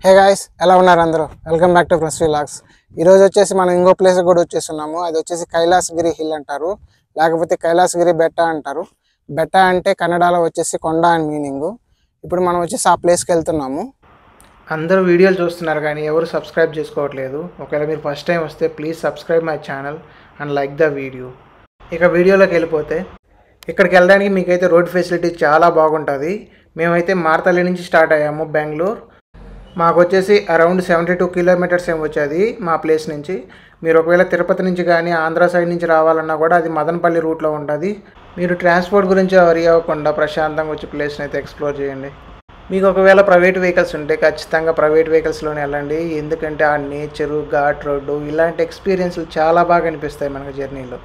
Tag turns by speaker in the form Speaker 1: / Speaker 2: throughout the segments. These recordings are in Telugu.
Speaker 1: హే గాయ్స్, ఎలా ఉన్నారు అందరూ? Welcome back to plus vlogs. ఈరోజు వచ్చేసి మనం ఇంకో ప్లేస్ కూడా వచ్చేస్తున్నాము. అది వచ్చేసి కైలాసగిరి హిల్ అంటారు, లేకపోతే కైలాసగిరి బెట్ట అంటారు. బెట్ట అంటే కన్నడలో వచ్చేసి కొండ అని మీనింగ్. ఇప్పుడు మనం వచ్చేసి ఆ ప్లేస్కి వెళ్తున్నాము. అందరూ వీడియోలు చూస్తున్నారు కానీ ఎవరు సబ్స్క్రైబ్ చేసుకోవట్లేదు. ఒకవేళ మీరు ఫస్ట్ టైం వస్తే please subscribe my channel and like the video. ఇక వీడియోలోకి వెళ్ళిపోతే, ఇక్కడికి వెళ్ళడానికి మీకైతే రోడ్ ఫెసిలిటీ చాలా బాగుంటుంది. మేమైతే మార్తల్లి నుంచి స్టార్ట్ అయ్యాము బెంగళూరు. మాకు వచ్చేసి అరౌండ్ 72 కిలోమీటర్స్ ఏమి వచ్చేది మా ప్లేస్ నుంచి. మీరు ఒకవేళ తిరుపతి నుంచి కానీ ఆంధ్ర సైడ్ నుంచి రావాలన్నా కూడా అది మదనపల్లి రూట్లో ఉంటుంది. మీరు ట్రాన్స్పోర్ట్ గురించి వరి అవ్వకుండా ప్రశాంతంగా వచ్చి ప్లేస్ని అయితే ఎక్స్ప్లోర్ చేయండి. మీకు ఒకవేళ ప్రైవేట్ వెహికల్స్ ఉంటే ఖచ్చితంగా ప్రైవేట్ వెహికల్స్లోనే వెళ్ళండి. ఎందుకంటే ఆ నేచరు, ఘాట్ రోడ్డు ఇలాంటి ఎక్స్పీరియన్స్లు చాలా బాగా అనిపిస్తాయి మనకు జర్నీలో.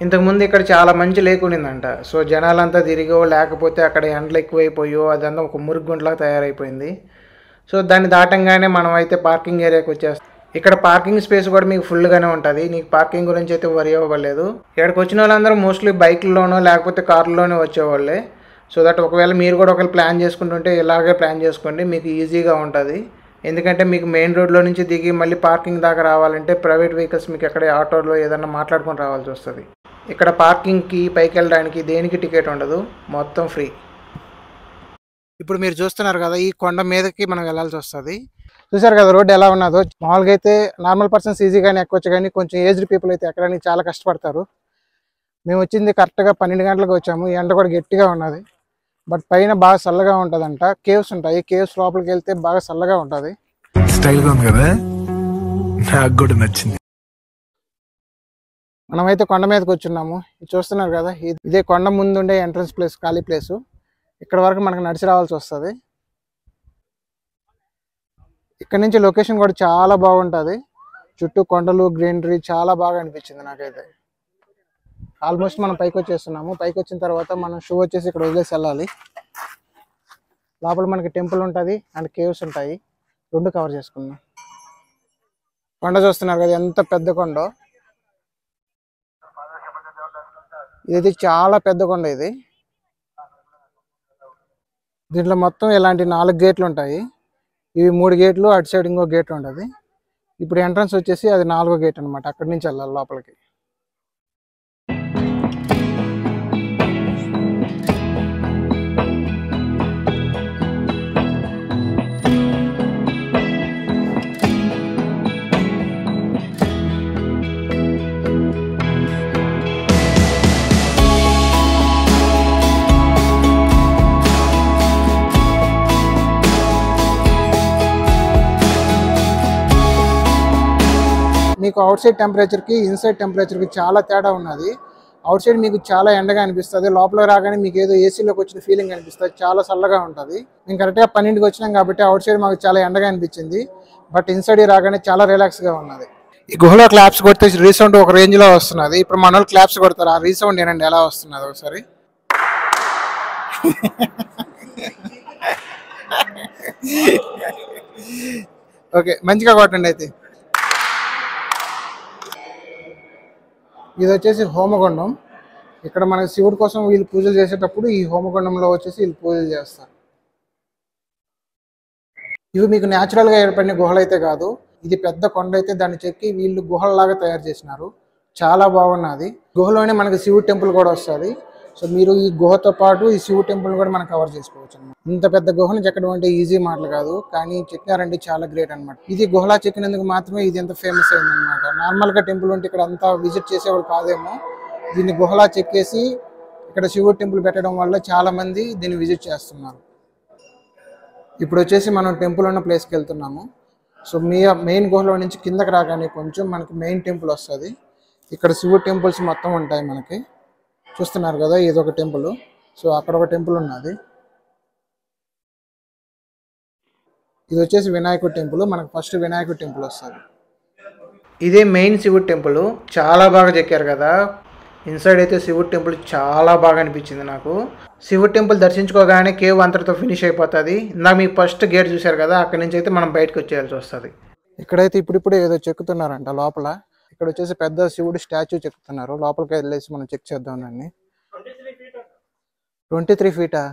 Speaker 1: ఇంతకుముందు ఇక్కడ చాలా మంచి లేక్ ఉండిందంట. సో జనాలంతా తిరిగో లేకపోతే అక్కడ ఎండలు ఎక్కువైపోయో అదంతా ఒక మురుగుంట్లాగా తయారైపోయింది. సో దాన్ని దాటంగానే మనం అయితే పార్కింగ్ ఏరియాకి వచ్చేస్తాం. ఇక్కడ పార్కింగ్ స్పేస్ కూడా మీకు ఫుల్గానే ఉంటుంది. నీకు పార్కింగ్ గురించి అయితే వరి అవ్వలేదు. ఇక్కడికి వచ్చిన వాళ్ళందరూ మోస్ట్లీ బైక్లోనో లేకపోతే కార్లోనే వచ్చేవాళ్ళే. సో దట్ ఒకవేళ మీరు కూడా ఒకవేళ ప్లాన్ చేసుకుంటుంటే ఇలాగే ప్లాన్ చేసుకోండి, మీకు ఈజీగా ఉంటుంది. ఎందుకంటే మీకు మెయిన్ రోడ్లో నుంచి దిగి మళ్ళీ పార్కింగ్ దాకా రావాలంటే ప్రైవేట్ వెహికల్స్ మీకు ఎక్కడ ఆటోలో ఏదన్నా మాట్లాడుకొని రావాల్సి వస్తుంది. ఇక్కడ పార్కింగ్కి, పైకి వెళ్ళడానికి దేనికి టికెట్ ఉండదు, మొత్తం ఫ్రీ. ఇప్పుడు మీరు చూస్తున్నారు కదా, ఈ కొండ మీదకి మనం వెళ్ళాల్సి వస్తుంది. చూసారు కదా రోడ్డు ఎలా ఉన్నదో. మామూలుగా అయితే నార్మల్ పర్సన్స్ ఈజీగానే ఎక్కొచ్చు, కానీ కొంచెం ఏజ్డ్ పీపుల్ అయితే ఎక్కడానికి చాలా కష్టపడతారు. మేము వచ్చింది కరెక్ట్గా 12 గంటలకు వచ్చాము. ఈ ఎండ కూడా గట్టిగా ఉన్నది. బట్ పైన బాగా చల్లగా ఉంటుందంట. కేవ్స్ ఉంటాయి, కేవ్స్ లోపలికి వెళ్తే బాగా చల్లగా ఉంటుంది.
Speaker 2: స్టైల్గా ఉంది కదా, నాకు కూడా నచ్చింది.
Speaker 1: మనమైతే కొండ మీదకి వచ్చున్నాము. చూస్తున్నారు కదా, ఇదే కొండ ముందుండే ఎంట్రన్స్ ప్లేస్, ఖాళీ ప్లేసు. ఇక్కడ వరకు మనకు నడిచి రావాల్సి వస్తుంది. ఇక్కడ నుంచి లొకేషన్ కూడా చాలా బాగుంటుంది. చుట్టూ కొండలు, గ్రీనరీ చాలా బాగా అనిపించింది నాకైతే. ఆల్మోస్ట్ మనం పైకి వచ్చేస్తున్నాము. పైకి వచ్చిన తర్వాత మనం షూ వచ్చేసి ఇక్కడ వదిలేసి వెళ్ళాలి. లోపల మనకి టెంపుల్ ఉంటుంది అండ్ కేవ్స్ ఉంటాయి. రెండు కవర్ చేసుకున్నాం. కొండ చూస్తున్నారు కదా, ఎంత పెద్ద కొండ. ఇది చాలా పెద్ద కొండ. ఇది దీంట్లో మొత్తం ఇలాంటి 4 గేట్లు ఉంటాయి. ఇవి 3 గేట్లు, అటు సైడ్ ఇంకో గేట్ ఉంటుంది. ఇప్పుడు ఎంట్రన్స్ వచ్చేసి అది 4వ గేట్ అనమాట. అక్కడి నుంచి వెళ్ళాలి లోపలికి. మీకు అవుట్ సైడ్ టెంపరేచర్కి ఇన్సైడ్ టెంపరేచర్కి చాలా తేడా ఉన్నది. అవుట్ సైడ్ మీకు చాలా ఎండగా అనిపిస్తుంది, లోపల రాగానే మీకు ఏదో ఏసీలోకి వచ్చిన ఫీలింగ్ అనిపిస్తుంది. చాలా చల్లగా ఉంటుంది. మేము కరెక్ట్గా 12కి వచ్చినాం కాబట్టి అవుట్ సైడ్ మాకు చాలా ఎండగా అనిపించింది. బట్ ఇన్సైడ్ రాగానే చాలా రిలాక్స్గా ఉన్నది. ఈ గుహలో క్లాప్స్ కొడితే రీసౌండ్ ఒక రేంజ్లో వస్తున్నది. ఇప్పుడు మన వాళ్ళు క్లాప్స్ కొడతారు, ఆ రీసౌండ్ ఏనండి ఎలా వస్తున్నది ఒకసారి. ఓకే, మంచిగా కొట్టండి అయితే. ఇది వచ్చేసి హోమగుండం. ఇక్కడ మనకి శివుడి కోసం వీళ్ళు పూజలు చేసేటప్పుడు ఈ హోమగుండంలో వచ్చేసి వీళ్ళు పూజలు చేస్తారు. ఇవి మీకు న్యాచురల్గా ఏర్పడిన గుహలు అయితే కాదు. ఇది పెద్ద కొండ అయితే దాన్ని చెక్కి వీళ్ళు గుహలలాగా తయారు చేసినారు. చాలా బాగున్నది. గుహలోనే మనకి శివుడి టెంపుల్ కూడా వస్తుంది. సో మీరు ఈ గుహతో పాటు ఈ శివుడి టెంపుల్ కూడా మనం కవర్ చేసుకోవచ్చు అనమాట. ఇంత పెద్ద గుహను చెక్కడం అంటే ఈజీ మాటలు కాదు, కానీ చెక్కినారంటే చాలా గ్రేట్ అనమాట. ఇది గుహలా చెక్కినందుకు మాత్రమే ఇది ఎంత ఫేమస్ అయింది అనమాట. నార్మల్గా టెంపుల్ ఉంటే ఇక్కడ అంతా విజిట్ చేసేవాడు కాదేమో. దీన్ని గుహలా చెక్కేసి ఇక్కడ శివుడి టెంపుల్ పెట్టడం వల్ల చాలా మంది దీన్ని విజిట్ చేస్తున్నారు. ఇప్పుడు వచ్చేసి మనం టెంపుల్ ఉన్న ప్లేస్కి వెళ్తున్నాము. సో మెయిన్ గుహలో నుంచి కిందకి రాగానే కొంచెం మనకి మెయిన్ టెంపుల్ వస్తుంది. ఇక్కడ శివుడి టెంపుల్స్ మొత్తం ఉంటాయి మనకి. చూస్తున్నారు కదా, ఇది ఒక టెంపుల్. సో అక్కడ ఒక టెంపుల్ ఉన్నది. ఇది వచ్చేసి వినాయకుడి టెంపుల్. మనకు ఫస్ట్ వినాయకుడి టెంపుల్ వస్తుంది. ఇదే మెయిన్ శివుడి టెంపుల్. చాలా బాగా చెక్కారు కదా. ఇన్సైడ్ అయితే శివుడి టెంపుల్ చాలా బాగా అనిపించింది నాకు. శివుడి టెంపుల్ దర్శించుకోగానే కేవ్ అంతటితో ఫినిష్ అయిపోతుంది. ఇందాక మీకు ఫస్ట్ గేట్ చూశారు కదా, అక్కడి నుంచి అయితే మనం బయటకు వచ్చేయాల్సి వస్తుంది. ఇక్కడైతే ఇప్పుడిప్పుడే ఏదో చెక్కుతున్నారంట లోపల. ఇక్కడ వచ్చేసి పెద్ద శివుడి స్టాచ్యూ చెక్కుతున్నారు. లోపలికి వెళ్ళేసి మనం చెక్ చేద్దాం దాన్ని. 23 ఫీటా?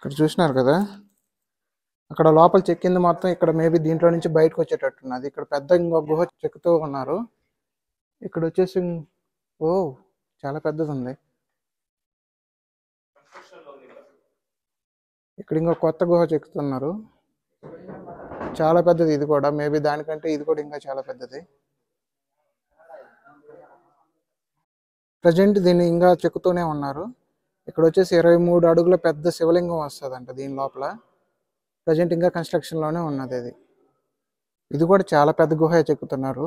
Speaker 1: ఇక్కడ చూసినారు కదా, అక్కడ లోపల చెక్కింది మొత్తం ఇక్కడ మేబీ దీంట్లో నుంచి బయటకు వచ్చేటట్టున్నది. ఇక్కడ పెద్ద ఇంకొక గుహ చెక్కుతూ ఉన్నారు. ఇక్కడ వచ్చేసి ఓ చాలా పెద్దది ఉంది. ఇక్కడ ఇంకో కొత్త గుహ చెక్కుతున్నారు, చాలా పెద్దది ఇది కూడా. మేబీ దానికంటే ఇది కూడా ఇంకా చాలా పెద్దది. ప్రజెంట్ దీన్ని ఇంకా చెక్కుతూనే ఉన్నారు. ఇక్కడ వచ్చేసి 23 అడుగుల పెద్ద శివలింగం వస్తుందంట దీని లోపల. ప్రజెంట్ ఇంకా కన్స్ట్రక్షన్లోనే ఉన్నది అది. ఇది కూడా చాలా పెద్ద గుహ చెక్కుతున్నారు.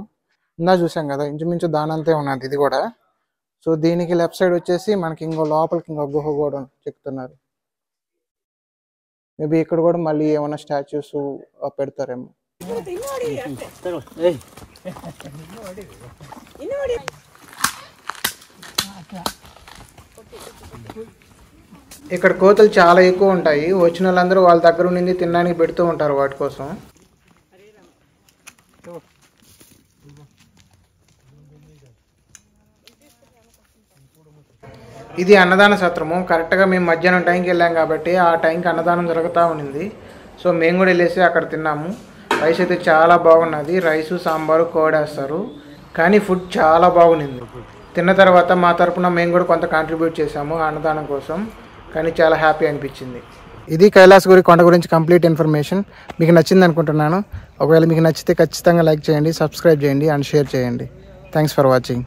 Speaker 1: ఇందా చూసాం కదా, ఇంచుమించు దానంతే ఉన్నది ఇది కూడా. సో దీనికి లెఫ్ట్ సైడ్ వచ్చేసి మనకి ఇంకో లోపలికి ఇంకో గుహ కూడా చెక్కుతున్నారు. మేబీ ఇక్కడ కూడా మళ్ళీ ఏమైనా స్టాచ్యూస్ పెడతారేమో. ఇక్కడ కోతులు చాలా ఎక్కువ ఉంటాయి. వచ్చిన వాళ్ళందరూ వాళ్ళ దగ్గర నుండి తినడానికి పెడుతూ ఉంటారు వాటి కోసం. ఇది అన్నదాన సత్రము. కరెక్ట్గా మేము మధ్యాహ్నం టైంకి వెళ్ళాం కాబట్టి ఆ టైంకి అన్నదానం జరుగుతూ ఉండింది. సో మేము కూడా వెళ్ళేసి అక్కడ తిన్నాము. రైస్ అయితే చాలా బాగున్నది. రైసు సాంబారు కోడేస్తారు, కానీ ఫుడ్ చాలా బాగుంది. తిన్న తర్వాత మా తరపున మేము కూడా కొంత కాంట్రిబ్యూట్ చేసాము అన్నదానం కోసం, కానీ చాలా హ్యాపీ అనిపించింది. ఇది కైలాసగిరి కొండ గురించి కంప్లీట్ ఇన్ఫర్మేషన్. మీకు నచ్చింది అనుకుంటున్నాను. ఒకవేళ మీకు నచ్చితే ఖచ్చితంగా లైక్ చేయండి, సబ్స్క్రైబ్ చేయండి అండ్ షేర్ చేయండి. Thanks for watching.